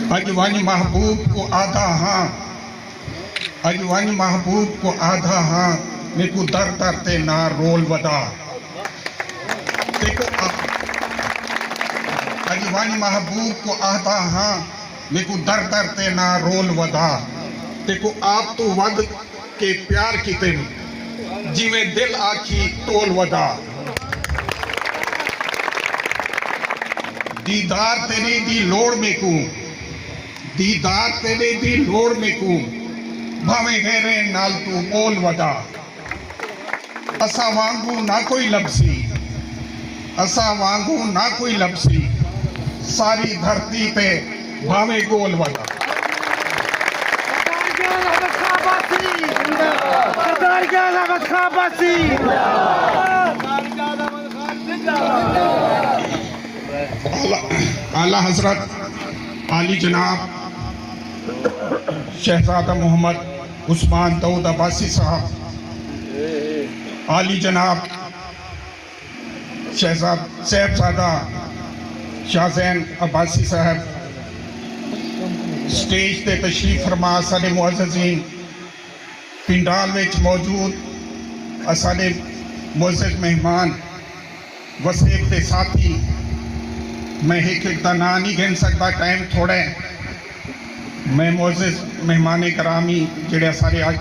अजवानी महबूब को आधा हाँ, अजवानी महबूब को आधा हाँ, मेरे को दर दर ते ना रोल वदा। देखो अजवानी महबूब को आधा हाँ, मेरे को दर दर ते ना रोल वदा। देखो आप तो वद के प्यार किते जिमें दिल आखी टोल वदा। दीदार तेरे दी लोड़ में को, दीदार तेरे दी लोड़ में को, भावे घेरे नाल तू बोल वदा। असा वांगू ना कोई लबसी, असा वांगू ना कोई लबसी, सारी धरती पे भावे गोल वदा। आला हजरत आली जनाब शहजादा मोहम्मद उस्मान दाऊद अब्बासी साहब, आली जनाब साहबजादा शाहजैन अब्बासी साहब स्टेज ते तशरीफ फरमा। साडे मुअज़्ज़ज़ीन पिंडाल विच मौजूद साडे मुअज़्ज़ज़ मेहमान वसीब ते साथी, मैं एक दा ना नहीं गिन सकता, टाइम थोड़ा है। मैं मुअज़्ज़ज़ मेहमान करामी जेड़े सारे आज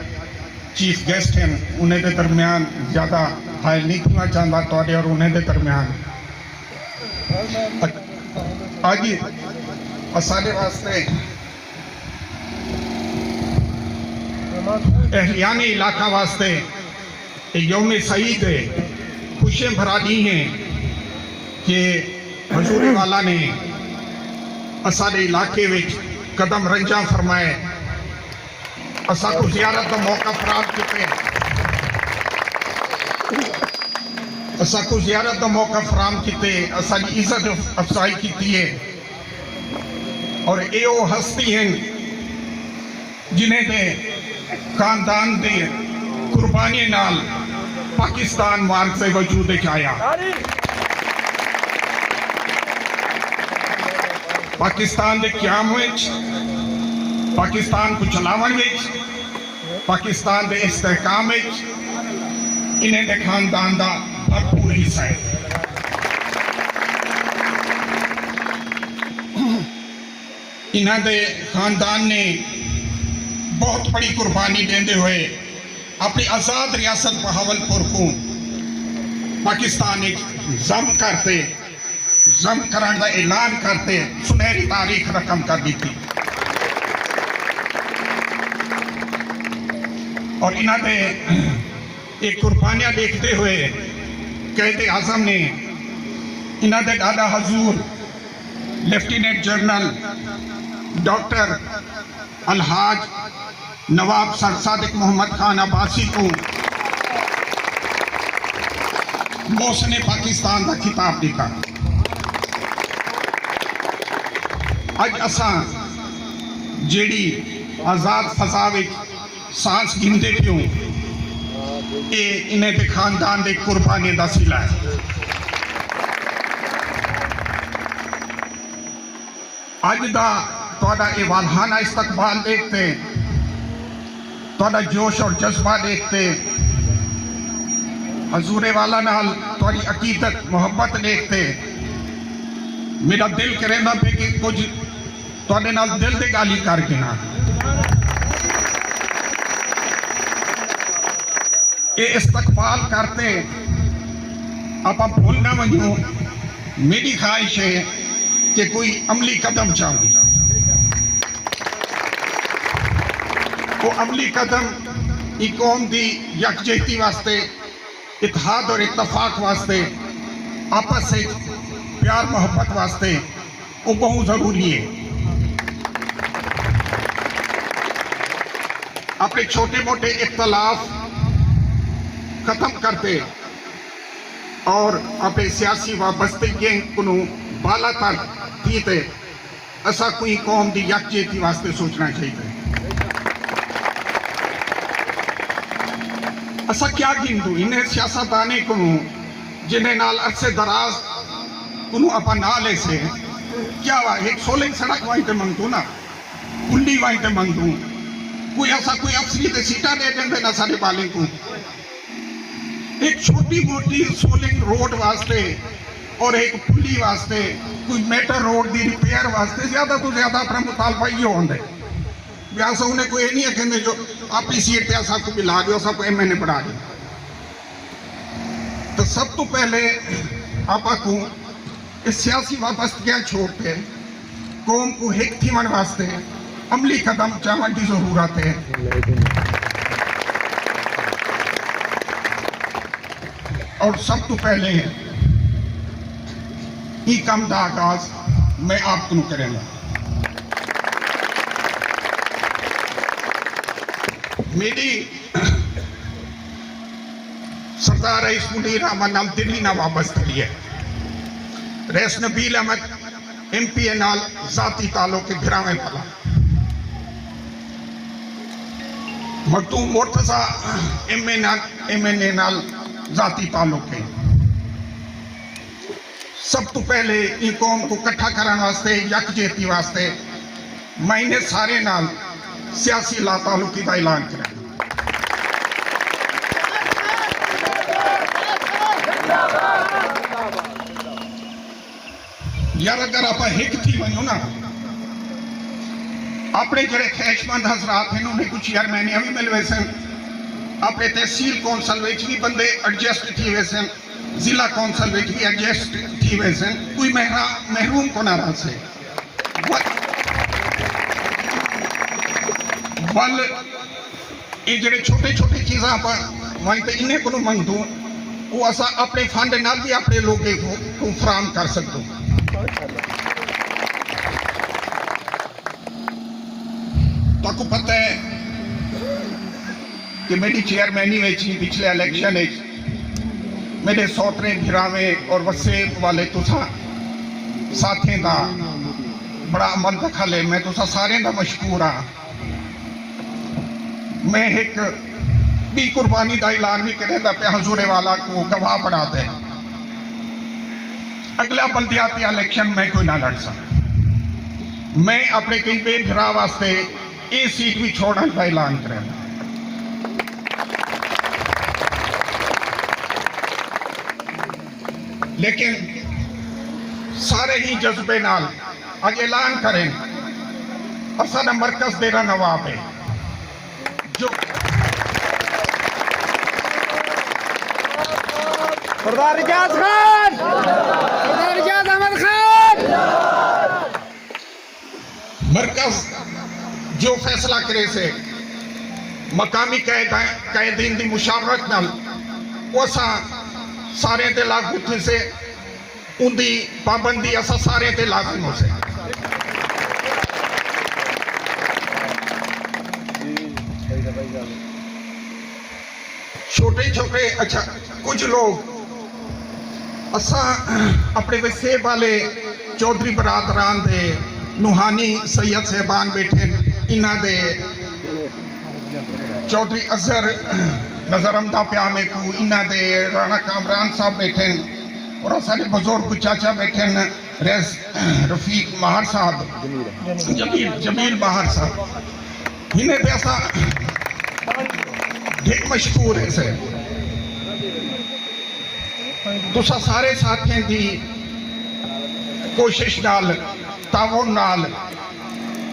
चीफ गेस्ट हैं उन्हें दे दरमियान ज़्यादा हायल नहीं करना चाहता थोड़े और उन्हें दे दरमियान आज सारे वास्ते एहलियाने इलाका वास्ते यौम सईद है, खुशियाँ भरा दी हैं कि हजूर वाला ने असारे इलाके विच कदम रंजा फरमाए, असा को ज़ियारत का मौका फराहम किते, असा को ज़ियारत का मौका फराहम किते, असारी इज्जत अफजाई की है। और ये वो हस्ती हैं जिन्हें दे खानदान दे कुर्बानी नाल पाकिस्तान मार्ग से वजूद आया। पाकिस्तान के क्याम विच, पाकिस्तान को चलावन विच, पाकिस्तान के इस्तेहकाम विच इन्हें दे खानदान का भरपूर हिस्सा है। इन्हों दे खानदान ने बहुत बड़ी कुर्बानी देते हुए अपनी आज़ाद रियासत बहावलपुर को पाकिस्तान जम करते, जम कराने का ऐलान करते सुनहरी तारीख रकम कर दी थी। और इन्होंने एक कुर्बानियां देखते हुए क़ायदे आज़म ने इन्होंने दादा हजूर लेफ्टिनेंट जनरल डॉक्टर अलहाज नवाब सर सादिक मोहम्मद खान अब्बासी को मौसने पाकिस्तान का खिताब दिता। अज असा जेड़ी आज़ाद फजा विच सांस गिनते क्यों, ये इन्हें दे खानदान दे कुर्बानी का सिला है। अज दा तुहाडा ये वालहाना इस्तकबाल देखते, तुहाडा जोश और जज्बा देखते, हजूरे वाला नाल तुहाडी अकीदत मोहब्बत देखते, मेरा दिल करेंदा पे कि कुछ तुहाडे नाल दिल दे गाली करके ना ये इस्तकबाल करते आप भूल ना वजू। मेरी ख्वाहिश है कि कोई अमली कदम चाहूँ, वो अमली कदम कौम की यकजहती वास्ते, इत्तेहाद और इत्तफाक वास्ते, आपस से प्यार मोहब्बत वास्ते वो बहुत जरूरी है। अपने छोटे मोटे इख्तलाफ खत्म करते और अपने सियासी वाबस्तगी को बाला तक थी असा कोई कौम की यकजहती वास्ते सोचना चाहिए। असा क्या गिनदू इन्हें सियासतदाने को जिन्हें नाल अरसे दराज को अपना ना ले से क्या हुआ, एक सोलिंग सड़क वहीं पे मंग दूं ना, कुंडी वहीं पे मंग दूं, कोई ऐसा कोई अफसरी ते सीटा दे देंगे ना सारे बाले को। एक छोटी मोटी सोलिंग रोड वास्ते और एक पुली वास्ते, कोई मेटर रोड की रिपेयर वास्ते ज्यादा तो ज्यादा अपना मुतालबा ये होंगे। व्यास उन्हें कोई नहीं कहते जो आप ही सीट पे सबको मिला दो, सबको एमएनए बढ़ा दो। तो सब तो पहले आपको इस सियासी वाबस्तगियां छोड़ के कौम को हिक थीवन वास्ते अमली कदम चावन की जरूरत है। और सब तो पहले ये काम का आगाज मैं आपको करूंगा। मेरी सरदार रईस मुनीर अहमद नाल दिल्ली ना वाबस्तगी है। रईस नबील अहमद एमपी नाल जाती ताल्लुक भिरावे वाला, मखदूम मुर्तजा एमएनए नाल जाती ताल्लुक है। सब तो पहले इन कौम को कट्ठा करने वास्ते, यकजेती वास्ते मैंने सारे नाल सियासी ला ताल्लुकी का ऐलान किया। यार अगर आप हिक थी वनो ना, अपने जड़े ख्वाहिशमंद हजरात हैं उन्हें कुछ यार मैंने भी मिल वैसे, अपने तहसील कौंसल भी बंदे एडजस्ट थी वैसे, जिला कौंसल भी एडजस्ट थी वैसे, कोई महरूम को ना रहा से वल ये जड़े छोटे छोटे चीज़ा आप वहीं पे इन्हें को मंग दूँ, वो असा अपने फंड नाल भी अपने लोगों को फराम कर सकते। तो आपको पता है कि मेरी चेयरमैनी में पिछले इलेक्शन मेरे सौतरे भिरावे और वसेब वाले तुसा साथें का बड़ा अमल दखल है। मैं तुसा सारे का मशकूर हाँ। मैं एक भी कुर्बानी का ऐलान भी करेगा पे हजूरे वाला को गवाह बना दे। अगला बल्दियाती इलेक्शन में कोई ना लड़ सकता। मैं अपने कई बेघरा वास्ते ये सीट भी छोड़ने का ऐलान करेगा। लेकिन सारे ही जज्बे नाल आज ऐलान करें असा मरकज देना नवाब है जो सरदार इजाज खान, सरदार इजाज अहमद खान। मरकज जो फैसला करे से मकामी कायदीन की मुशावरत नाल वसा सारे ते लागू थे से उनकी पाबंदी असा सारे ते लागू हो से। छोटे छोटे अच्छा कुछ लोग असा अपने वसे वाले चौधरी बरादरान दे नुहानी सैयद साहबान बैठे इन्ह दे चौधरी अजहर नजरमदा प्यामे को इन्ह दे राणा कामरान साहब बैठे और सारे बुजुर्ग चाचा बैठे रेस रफीक महार साहब जमील महार साहब इन्हें पे ऐसा ढेर मशहूर है से तुसा सारे साथियों की कोशिश नाल ताउन नाल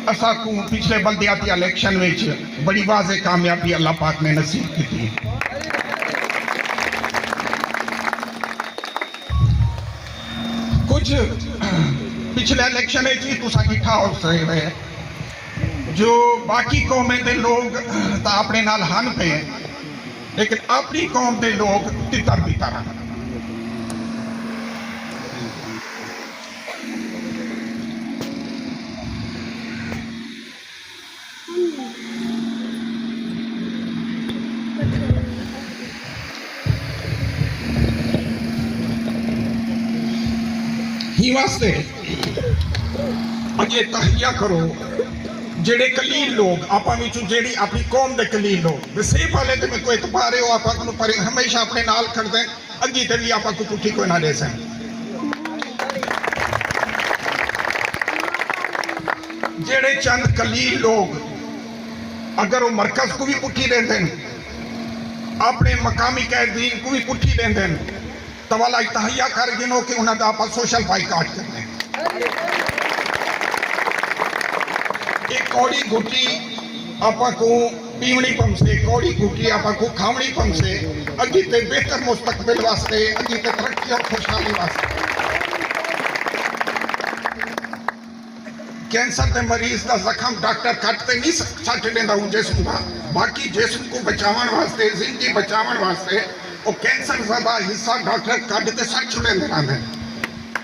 असा को पिछले बल्दियाती इलेक्शन में बड़ी वाज़े कामयाबी अल्लाह पाक ने नसीब की थी। कुछ पिछले इलेक्शन में तुसा किठा हो सके जो बाकी कौमें के लोग तो अपने नाल हन पे लेकिन अपनी कौम के लोग तितर बितर हैं। ही वास्ते अजे तहिया करो जेड़े कलील लोग आपा जेड़ी अपनी कौम के कलील लोग वसे वाले ते में कोई एतबार हो आपा को पर हमेशा अपने नाल खड़ दें अगी ते भी आपा को पुठी कोई ना दे सकें। जेड़े चंद कलील लोग अगर वो मरकज को भी पुट्ठी देंदे अपने मकामी कैदीन को भी पुट्ठी देंदे तो वाला तहैया कर गिनो कि उन्हें आप सोशल बाइकाट करते हैं। एक कौड़ी गुटी आपा को पीवनी पम से कौड़ी गुटी आपा को खावनी पम से अगीते बेहतर मुस्तकबिल वास्ते अगीते तरक्की और खुशहाली वास्ते कैंसर के मरीज का जख्म डॉक्टर कटते नहीं सट लेंदा हूं जिस्म का बाकी जिस्म को बचावन वास्ते जिंदगी बचावन वास्ते वो कैंसर ज़्यादा हिस्सा डॉक्टर कटते सट लेंदे रहंदे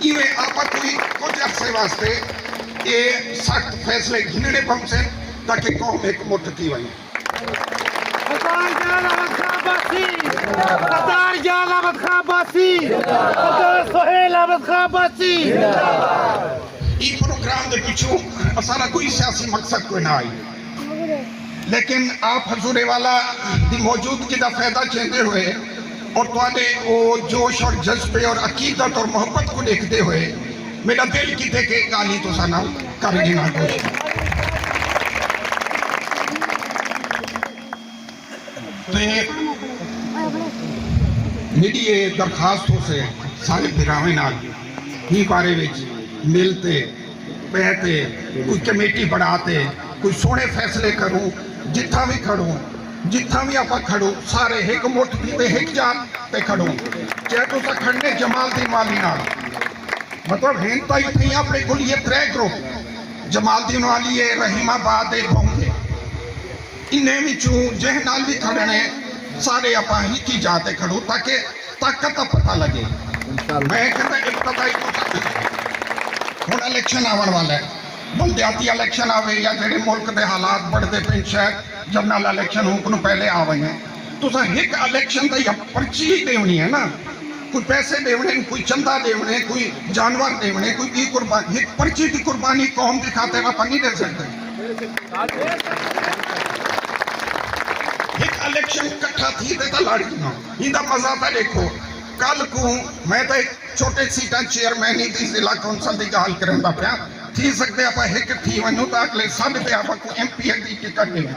इवे आपा कोई कुछ अरसे वास्ते ये सख्त फैसले घिनने पम से ताकि कौम एक मुठ थी वही सरदार जान अहमद खां बासी सरदार सोहेल अहमद खां बासी ई प्रोग्राम के पिछू असारा कोई सियासी मकसद कोई ना आई लेकिन आप हजूरे वाला की मौजूदगी का फायदा चेंदे हुए और तुहाडे वो जोश और जज्बे और अकीदत और मोहब्बत को देखते हुए मेरा दिल की देखे गाली तो साना कर गिना कोशिश मेरी ये दरखास्त हो से सारे बिरावे नाल ही बारे विच मिलते बहते कोई कमेटी बनाते कोई सोने फैसले करूं जिथा भी खड़ूं जिथा भी आप खड़ो सारे एक मुठ की एक जान पे खड़ो चाहे तो खड़ने जमालदीन वाली नाल मतलब हिंद इतनी अपने को ये त्रै ग्रुप जमालदीन वाली है रहीमाबाद है बोंगे इन्हें विचों जह नाल भी खड़ने सारे आप ही की जाते खड़ो ताकि ताकत का पता लगे। मैं कहता इब्तदाई हुण इलेक्शन आवन वाला है बलदियाती इलेक्शन आवे या जेडे मुल्क के हालात बढ़ते पे शायद जनरल इलेक्शन हो को पहले आवे हैं तो एक इलेक्शन का पर्ची ही देनी है ना कोई पैसे देवने कोई चंदा देवने कोई जानवर देवने कोई की कुर्बानी एक पर्ची की कुर्बानी कौम के खाते आप नहीं दे सकते एक इलेक्शन इकट्ठा थी तो लड़ गया इंदा मजा था देखो कल को मैं तो एक छोटे सीटा चेयरमैन ही थी जिला कौंसल की गल करता पाया थी सकते आप एक थी वनू तो अगले सब आप एमपी की टिकट मिले